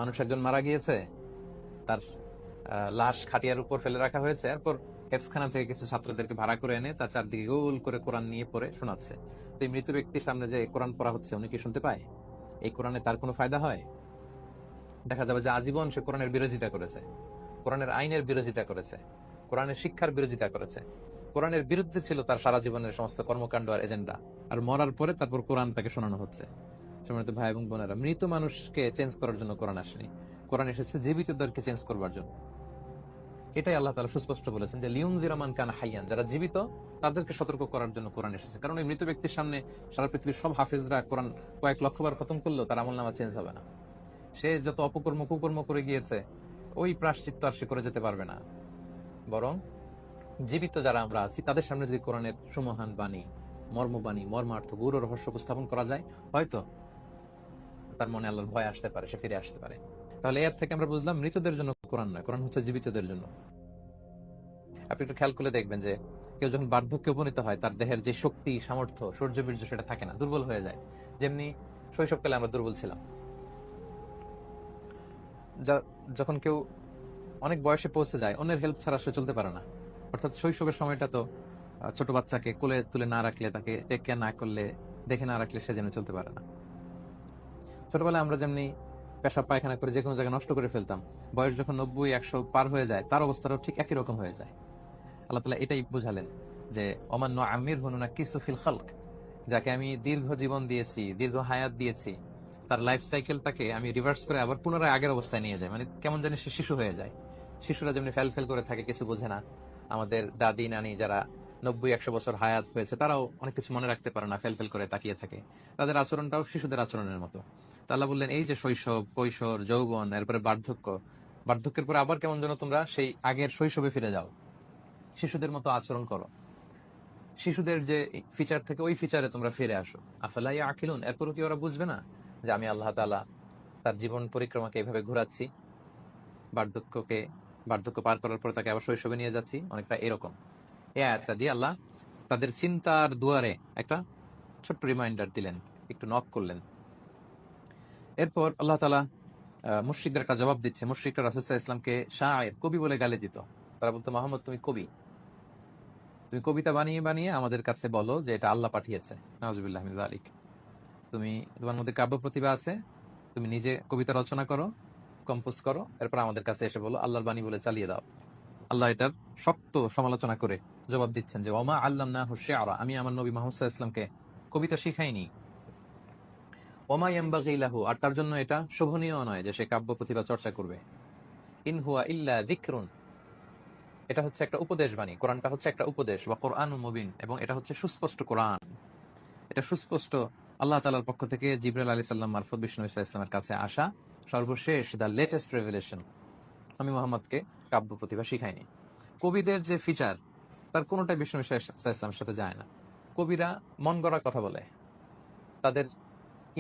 মানুষ একজন মারা গিয়েছে, তার লাশ খাটিয়ার উপর ফেলে রাখা হয়েছে, এরপর হেফসখানা থেকে কিছু ছাত্রদেরকে ভাড়া করে এনে তার চারদিকে গোল করে কোরআন নিয়ে পড়ে শোনাচ্ছে। তো এই মৃত ব্যক্তির সামনে যে কোরআন পড়া হচ্ছে, উনি কি শুনতে পায়? এই কোরআনে তার কোনো ফায়দা হয়? দেখা যাবে যে আজীবন সে কোরআনের বিরোধিতা করেছে, কোরআনের আইনের বিরোধিতা করেছে, কোরআনের শিক্ষার বিরোধিতা করেছে। কোরআনের বিরুদ্ধে ছিল তার সারা জীবনের সমস্ত কর্মকাণ্ড আর এজেন্ডা। আর মরার পরে তারপর কোরআন তাকে শোনানো হচ্ছে। সম্মানিত ভাই এবং বোনেরা, মৃত মানুষকে চেঞ্জ করার জন্য কোরআন আসেনি, কোরআন এসেছে জীবিতদেরকে চেঞ্জ করবার জন্য। এটাই আল্লাহ তাআলা সুস্পষ্ট বলেছেন যে লিউনজিরা মান কানা হাইয়ান, যারা জীবিত তাদেরকে সতর্ক করার জন্য কোরআন এসেছে। কারণ এই মৃত ব্যক্তির সামনে সারা পৃথিবীর সব হাফিজরা কোরআন কয়েক লক্ষবার খতম করলেও তার আমলনামা চেঞ্জ হবে না। সে যত অপকর্ম কুকর্ম করে গিয়েছে, ওই প্রায়শ্চিত্ত আর সে করে যেতে পারবে না। বরং জীবিত যারা আমরা আছি তাদের সামনে যদি কোরআনের সুমহান বাণী, মর্মবাণী, মর্মার্থ, গূঢ় রহস্য উপস্থাপন করা যায়, হয়তো তার মনে আল্লাহর ভয় আসতে পারে, সে ফিরে আসতে পারে। তাহলে এর থেকে আমরা বুঝলাম মৃতদের জন্য কোরআন নয়, কোরআন হচ্ছে জীবিতদের জন্য। আপনি একটু খেয়াল করে দেখবেন যে কেউ যখন বার্ধক্যে উপনীত হয়, তার দেহের যে শক্তি, সামর্থ্য, সৌর্যবীর্য সেটা থাকে না, দুর্বল হয়ে যায়। যেমনি শৈশবকালে আমরা দুর্বল ছিলাম। যখন কেউ অনেক বয়সে পৌঁছে যায়, অন্যের হেল্প ছাড়া সে চলতে পারে না। অর্থাৎ শৈশবের সময়টা তো ছোট বাচ্চাকে কোলে তুলে না রাখলে, তাকে টেক কেয়ার না করলে, দেখে না রাখলে সে যেন চলতে পারে না। ছোটবেলায় আমরা যেমনি পেশাব পায়খানা করে যে কোনো জায়গায় নষ্ট করে ফেলতাম, বয়স যখন 90-100 পার হয়ে যায়, তার অবস্থাটাও ঠিক একই রকম হয়ে যায়। আল্লাহ তাআলা এটাই বুঝালেন যে ওমান নুআম্মিরহু নুনাক্কিসু ফিল খালক, যাকে আমি দীর্ঘ জীবন দিয়েছি, দীর্ঘ হায়াত দিয়েছি, তার লাইফ সাইকেলটাকে আমি রিভার্স করে আবার পুনরায় আগের অবস্থায় নিয়ে যাই। মানে কেমন জানি সে শিশু হয়ে যায়। শিশুরা যেমনি ফেল ফেল করে থাকে, কিছু বোঝে না। আমাদের দাদি নানি যারা 90-100 বছর হায়াত হয়েছে, তারাও অনেক কিছু মনে রাখতে পারে না, ফেল ফেল করে তাকিয়ে থাকে। তাদের আচরণটাও শিশুদের আচরণের মতো। তো আল্লাহ বললেন, এই যে শৈশব, কৈশোর, যৌবন, এরপরে বার্ধক্য, বার্ধক্যের পরে আবার কেমন যেন তোমরা সেই আগের শৈশবে ফিরে যাও, শিশুদের মতো আচরণ করো, শিশুদের যে ফিচার থেকে ওই ফিচারে তোমরা ফিরে আসো। আফালা ইয়াকিলুন, এরপরও কি ওরা বুঝবে না যে আমি আল্লাহ তাআলা তার জীবন পরিক্রমাকে এভাবে ঘোরাচ্ছি, বার্ধক্যকে, বার্ধক্য পার করার পর তাকে আবার শৈশবে নিয়ে যাচ্ছি, অনেকটা এরকম। এই আয়াতটা দিয়ে আল্লাহ তাদের চিন্তার দুয়ারে একটা ছোট্ট রিমাইন্ডার দিলেন, একটু নক করলেন। এরপর আল্লাহ তাআলা মুশরিকদের একটা জবাব দিচ্ছে। মুশরিকরা রাসূল সাল্লাল্লাহু আলাইহি ওয়াসাল্লামকে শায়ের, কবি বলে গালি দিত। তারা বলতো, মুহাম্মদ তুমি কবি, তুমি কবিতা বানিয়ে বানিয়ে আমাদের কাছে বলো যে এটা আল্লাহ পাঠিয়েছে। নাউজুবিল্লাহ মিন যালিক। তুমি, তোমার মধ্যে কাব্য প্রতিভা আছে, তুমি নিজে কবিতা রচনা করো, কম্পোজ করো, এরপর আমাদের কাছে এসে বলো আল্লাহর বাণী বলে চালিয়ে দাও। আল্লাহ এটার শক্ত সমালোচনা করে জবাব দিচ্ছেন যে ওমা আল্লামনাহু শি'রা, আমি আমার নবী মুহাম্মদ সাল্লাল্লাহু আলাইহি ওয়াসাল্লামকে কবিতা শিখাইনি। ওমা ইয়ানবাগি লাহু, আর তার জন্য এটা শোভনীয় নয় যে সে কাব্য প্রতিভা চর্চা করবে। ইন হুয়া ইল্লা যিকরুন, এটা হচ্ছে একটা উপদেশ বাণী, কোরআনটা হচ্ছে একটা উপদেশ, ওয়া কুরআনুম মুবিন, এবং এটা হচ্ছে সুস্পষ্ট কোরআন। এটা সুস্পষ্ট আল্লাহ তাআলার পক্ষ থেকে জিবরাইল আলাইহিস সালাম মারফত বিষ্ণু ইসা ইসলামের কাছে আসা সর্বশেষ, দ্য লেটেস্ট রেভেলেশন। আমি মোহাম্মদকে কাব্য প্রতিভা শিখাইনি। কবিদের যে ফিচার, তার কোনোটাই বিষ্ণু ইসা ইসলামের সাথে যায় না। কবিরা মন গড়া কথা বলে, তাদের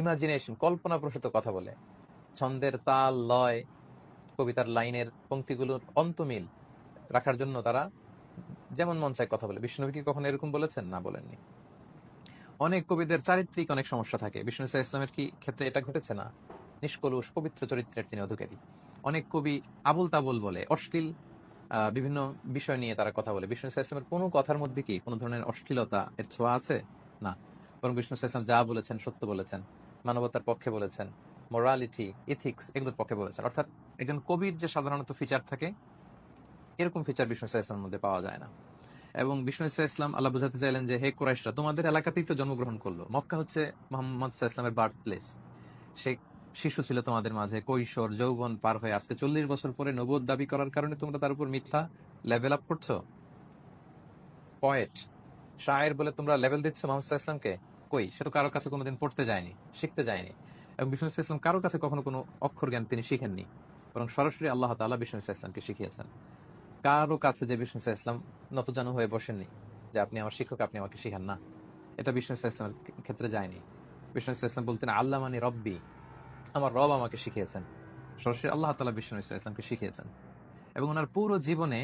ইমাজিনেশন, কল্পনা প্রসূত কথা বলে, ছন্দের তাল লয়, কবিতার লাইনের পংক্তিগুলোর অন্তমিল রাখার জন্য তারা যেমন মন চায় কথা বলে। বিষ্ণুনবী কি কখনো এরকম বলেছেন? না, বলেননি। অনেক কবিদের চারিত্রিক অনেক সমস্যা থাকে, বিষ্ণু ইসা ইসলামের কি ক্ষেত্রে এটা ঘটেছে? না। নিষ্কলুষ পবিত্র চরিত্রের তিনি অধিকারী। অনেক কবি আবুল তাবুল বলে, অশ্লীল বিভিন্ন বিষয় নিয়ে তারা কথা বলে। বিষ্ণু ইসা ইসলামের কোনো কথার মধ্যে কি কোনো ধরনের অশ্লীলতা এর ছোঁয়া আছে? না। বরং বিষ্ণু ইসা ইসলাম যা বলেছেন সত্য বলেছেন, মানবতার পক্ষে বলেছেন, মোরালিটি, এথিক্স, এগুলোর পক্ষে বলেছেন। অর্থাৎ একজন কবির যে সাধারণত ফিচার থাকে, এরকম ফিচার বিষ্ণু ইসা ইসলামের মধ্যে পাওয়া যায় না। এবং বিষ্ণু ইসা ইসলাম আল্লাহ বুঝাতে চাইলেন যে হে কুরাইশরা, তোমাদের এলাকাতেই তো জন্মগ্রহণ করলো, মক্কা হচ্ছে মুহাম্মদ সাল্লাল্লাহু আলাইহি ওয়াসাল্লামের বার্থ প্লেস। সে শিশু ছিল তোমাদের মাঝে, কৈশোর যৌবন পার হয়ে আজকে 40 বছর পরে নবুয়ত দাবি করার কারণে তোমরা তার উপর মিথ্যা লেভেল আপ করছো। পয়েট, শায়ের বলে তোমরা লেভেল দিচ্ছ মুহাম্মদ সাল্লাল্লাহু আলাইহি ওয়াসাল্লামকে। কই, সে তো কারো কাছে কোনোদিন পড়তে যায়নি, শিখতে যায়নি। এবং বিষ্ণু ইসা ইসলাম কারোর কাছে কখনো কোনো অক্ষর জ্ঞান তিনি শিখেননি, বরং সরাসরি আল্লাহ তাআলা বিষ্ণু ইসা ইসলামকে শিখিয়েছেন। কারো কাছে যে বিষ্ণু ইসা ইসলাম নতজানু হয়ে বসেননি যে আপনি আমার শিক্ষক, আপনি আমাকে শিখান না, এটা বিষ্ণু ইসা ইসলামের ক্ষেত্রে যায়নি। বিষ্ণু ইসা ইসলাম বলতেন আল্লামানি রব্বি, আমার রব আমাকে শিখিয়েছেন। সরাসরি আল্লাহ তাআলা বিষ্ণু ইসা ইসলামকে শিখিয়েছেন। এবং ওনার পুরো জীবনে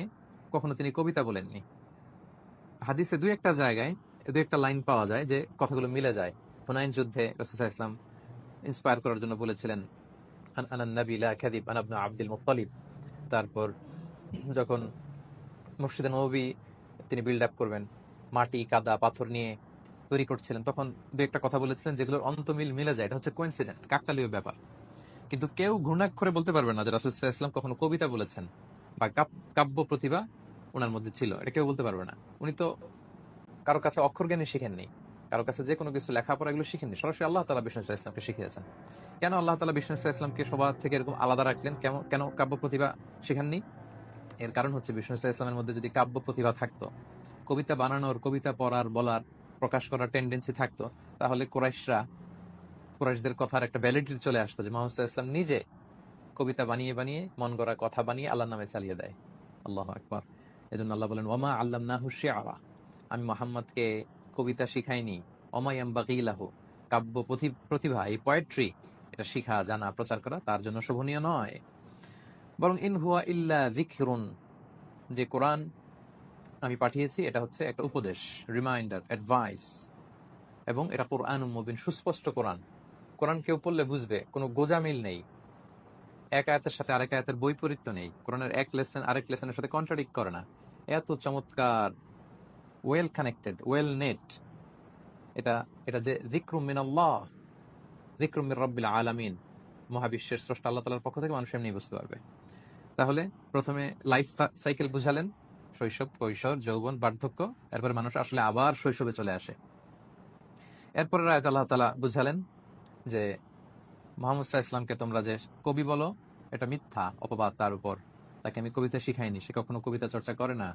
কখনো তিনি কবিতা বলেননি। হাদিসে দুই একটা জায়গায় দুই একটা লাইন পাওয়া যায় যে কথাগুলো মিলে যায়। হুনাইন যুদ্ধে রাসূল সাল্লাল্লাহু আলাইহি ওয়াসাল্লাম ইন্সপায়ার করার জন্য বলেছিলেন আনা নবী লা কাযিব আনা ইবনু আব্দুল মুত্তালিব। তারপর যখন মসজিদে নববী তিনি বিল্ড আপ করবেন, মাটি কাদা পাথর নিয়ে তৈরি করছিলেন, তখন দু একটা কথা বলেছিলেন যেগুলোর অন্তমিল মিলে যায়। এটা হচ্ছে কোইন্সিডেন্ট, কাকতালীয় ব্যাপার। কিন্তু কেউ ঘূর্ণাক্ষরে বলতে পারবে না যে রাসূল সাল্লাল্লাহু আলাইহি ওয়াসাল্লাম কখনো কবিতা বলেছেন বা কাব্য প্রতিভা ওনার মধ্যে ছিল, এটা কেউ বলতে পারবে না। উনি তো কারো কাছে অক্ষর জ্ঞানী শিখেননি, কারো কাছে যে কোনো কিছু লেখাপড়া এগুলো শিখেননি, সরাসরি আল্লাহ তাআলা বিষ্ণু সাল্লাল্লাহু আলাইহি ওয়াসাল্লামকে শিখিয়েছেন। কেন আল্লাহ তাআলা বিষ্ণু সাল্লাল্লাহু আলাইহি ওয়াসাল্লামকে সবার থেকে এরকম আলাদা রাখলেন? কেন কাব্য প্রতিভা শিখাননি? এর কারণ হচ্ছে বিষ্ণু সাল্লাল্লাহু আলাইহি ওয়াসাল্লামের মধ্যে যদি কাব্য প্রতিভা থাকতো, কবিতা বানানোর, কবিতা পড়ার, বলার, প্রকাশ করার টেন্ডেন্সি থাকতো, তাহলে কুরাইশদের কথার একটা ভ্যালিডিটি চলে আসতো যে মুহাম্মদ সাল্লাল্লাহু আলাইহি ওয়াসাল্লাম নিজে কবিতা বানিয়ে বানিয়ে, মন গড়া কথা বানিয়ে আল্লাহর নামে চালিয়ে দেয়। আল্লাহু আকবার। এজন্য আল্লাহ বলেন ওয়ামা আল্লামনাহু শি'রা, আমি মুহাম্মদকে কবিতা শিখাইনি। ওমা ইয়ামবাগি লাহু, কাব্য প্রতিভা, এই পোয়েট্রি, এটা শিখা, জানা, প্রচার করা তার জন্য শোভনীয় নয়। বরং ইন হুয়া ইল্লা যিকরুন, যে কোরআন আমি পাঠিয়েছি এটা হচ্ছে একটা উপদেশ, রিমাইন্ডার, অ্যাডভাইস, এবং এটা কোরআনুম মুবিন, সুস্পষ্ট কোরআন। কোরআন কেউ পড়লে বুঝবে, কোনো গোজামিল নেই, এক আয়াতের সাথে আরেক আয়াতের বৈপরীত্য নেই, কোরআনের এক লেসন আরেক লেসনের সাথে কন্ট্রাডিক্ট করে না। এত চমৎকার, ওয়েল কানেক্টেড, ওয়েল নেট এটা। এটা যে যিকরুম মিনাল্লাহ, যিকরুম মির রাব্বিল আলামিন, মহাবিশ্বের স্রষ্টা আল্লাহ তাআলার পক্ষ থেকে মানুষ এমনি বুঝতে পারবে। তাহলে প্রথমে লাইফ সাইকেল বুঝালেন, শৈশব, কৈশোর, যৌবন, বার্ধক্য, এরপরে মানুষ আসলে আবার শৈশবে চলে আসে। এরপরে আয়াত আল্লাহ তাআলা বুঝালেন যে মুহাম্মদ সাল্লাল্লাহু আলাইহি ওয়াসাল্লামকে তোমরা যে কবি বলো, এটা মিথ্যা অপবাদ তার উপর। তাকে আমি কবিতা শিখাইনি, সে কখনো কবিতা চর্চা করে না।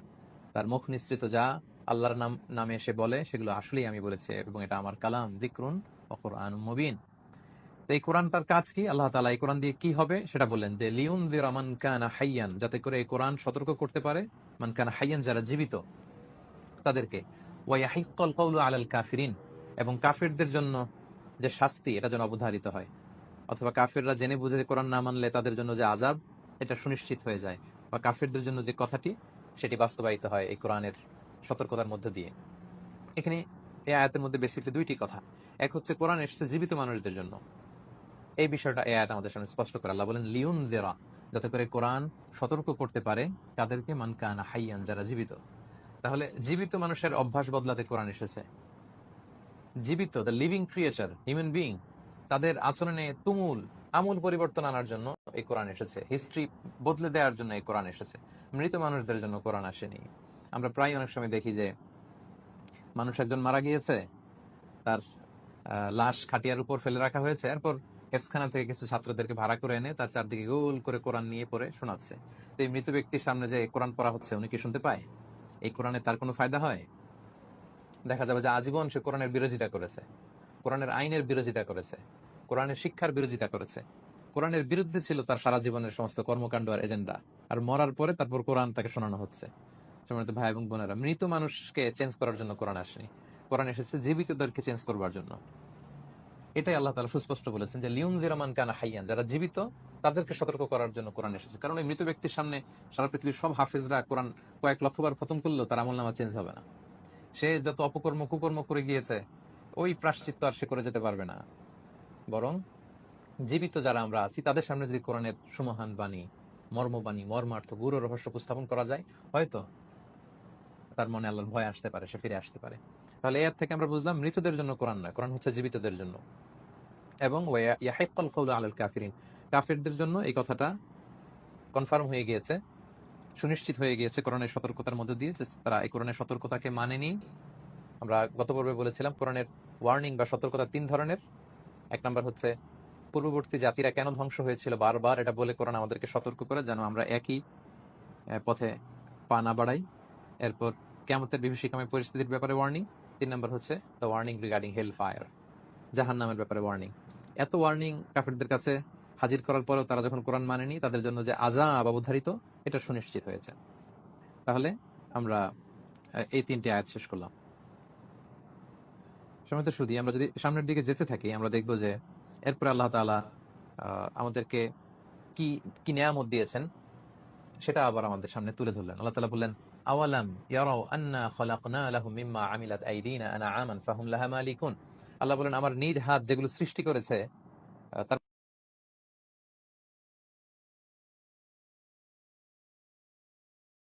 তার মুখ নিঃসৃত যা আল্লাহর নামে সে বলে, সেগুলো আসলেই আমি বলেছি, এবং এটা আমার কালাম, যিকরুন ওয়া কুরআনুম মুবিন। তো এই কোরআনটার কাজ কি? আল্লাহ তাআলা এই কোরআন দিয়ে কি হবে সেটা বললেন, যে লিউনযিরা মান কানা হাইয়ান, যাতে করে এই কোরআন সতর্ক করতে পারে মান কানা হাইয়ান, যারা জীবিত তাদেরকে, ওয়া ইয়াহিক্কাল কওলু আলাল কাফিরিন, এবং কাফিরদের জন্য যে শাস্তি এটা যেন অবধারিত হয়, অথবা কাফিররা জেনে বুঝে কোরআন না মানলে তাদের জন্য যে আযাব এটা সুনিশ্চিত হয়ে যায়, বা কাফিরদের জন্য যে কথাটি সেটি বাস্তবায়িত হয় এই কোরআনের সতর্কতার মধ্যে দিয়ে। এখানে এই আয়াতের মধ্যে বেসিক্যালি দুইটি কথা। এক হচ্ছে কোরআন এসেছে জীবিত মানুষদের জন্য, এই বিষয়টা এই আয়াত আমাদের সামনে স্পষ্ট করে। আল্লাহ বলেন লিউনযিরা, যাতে করে কোরআন সতর্ক করতে পারে তাদেরকে, মান কানা হাইয়ান, যারা জীবিত। তাহলে জীবিত মানুষের অভ্যাস বদলাতে কোরআন এসেছে। জীবিত, the living creature, human being, তাদের আচরণে তুমুল আমূল পরিবর্তন আনার জন্য এই কোরআন এসেছে। হিস্ট্রি বদলে দেওয়ার জন্য এই কোরআন এসেছে, মৃত মানুষদের জন্য কোরআন আসেনি। আমরা প্রায় অনেক সময় দেখি যে মানুষ একজন মারা গিয়েছে, তার লাশ খাটিয়ার উপর ফেলে রাখা হয়েছে, এরপর হেফজখানা থেকে কিছু ছাত্রদেরকে ভাড়া করে এনে তার চারদিকে গোল করে কোরআন নিয়ে পড়ে শোনাচ্ছে। তো এই মৃত ব্যক্তির সামনে যে কোরআন পড়া হচ্ছে, উনি কি শুনতে পায়? এই কোরআনে তার কোনো ফায়দা হয়? দেখা যাবে যে আজীবন সে কোরআনের বিরোধিতা করেছে, কোরআনের আইনের বিরোধিতা করেছে, কোরআনের শিক্ষার বিরোধিতা করেছে। কোরআনের বিরুদ্ধে ছিল তার সারা জীবনের সমস্ত কর্মকাণ্ড আর এজেন্ডা। আর মরার পরে তারপর কোরআন তাকে শোনানো হচ্ছে। সম্মানিত ভাই এবং বোনেরা, মৃত মানুষকে চেঞ্জ করার জন্য কোরআন আসেনি, কোরআন এসেছে জীবিতদেরকে চেঞ্জ করবার জন্য। এটাই আল্লাহ তাআলা সুস্পষ্ট বলেছেন যে লিউনযিরা মান কানা হাইয়ান, যারা জীবিত তাদেরকে সতর্ক করার জন্য কোরআন এসেছে। কারণ এই মৃত ব্যক্তির সামনে সারা পৃথিবীর সব হাফেজরা কোরআন কয়েক লক্ষবার খতম করলেও তার আমলনামা চেঞ্জ হবে না। সে যত অপকর্ম কুকর্ম করে গিয়েছে, ওই প্রায়শ্চিত্ত আর সে করে যেতে পারবে না। বরং জীবিত যারা আমরা আছি তাদের সামনে যদি কোরআনের সুমহান বাণী, মর্মবাণী, মর্মার্থ, গুরু রহস্য উপস্থাপন করা যায়, হয়তো তার মনে আল্লাহর ভয় আসতে পারে, সে ফিরে আসতে পারে। তাহলে এর থেকে আমরা বুঝলাম মৃতদের জন্য কোরআন নয়, কোরআন হচ্ছে জীবিতদের জন্য। এবং ইয়াহিক্কাল কওলু আলাল কাফিরিন, কাফিরদের জন্য এই কথাটা কনফার্ম হয়ে গিয়েছে, সুনিশ্চিত হয়ে গিয়েছে কোরআনের সতর্কতার মধ্যে দিয়ে, যে তারা এই কোরআনের সতর্কতাকে মানেনি। আমরা গত পর্বে বলেছিলাম কোরআনের ওয়ার্নিং বা সতর্কতা তিন ধরনের। এক নাম্বার হচ্ছে পূর্ববর্তী জাতিরা কেন ধ্বংস হয়েছিল, বারবার এটা বলে কোরআন আমাদেরকে সতর্ক করে যেন আমরা একই পথে পা না বাড়াই। এরপর কিয়ামতের বিভীষিকাময় পরিস্থিতির ব্যাপারে ওয়ার্নিং। 3 নাম্বার হচ্ছে the warning regarding hell fire, জাহান্নামের ব্যাপারে ওয়ার্নিং। এত ওয়ার্নিং কাফিরদের কাছে হাজির করার পরেও তারা যখন কোরআন মানেনি, তাদের জন্য যে আযাব অবধারিত এটা সুনিশ্চিত হয়েছে। তাহলে আমরা এই 3টি আয়াত শেষ করলাম। সময় তো শুধু আমরা যদি সামনের দিকে যেতে থাকি, আমরা দেখব যে এরপরে আল্লাহ তাআলা আমাদেরকে কি কি নিয়ামত দিয়েছেন সেটা আবার আমাদের সামনে তুলে ধরলেন। আল্লাহ তাআলা বললেন আওয়ালাম ইয়ারাউ আন্না খলাকনা লাহুম মিম্মা আমিলাত আইদিনা আনআমান ফাহুম লাহা মালিকুন। আল্লাহ বলেন আমার নিজ হাত যেগুলো সৃষ্টি করেছে তার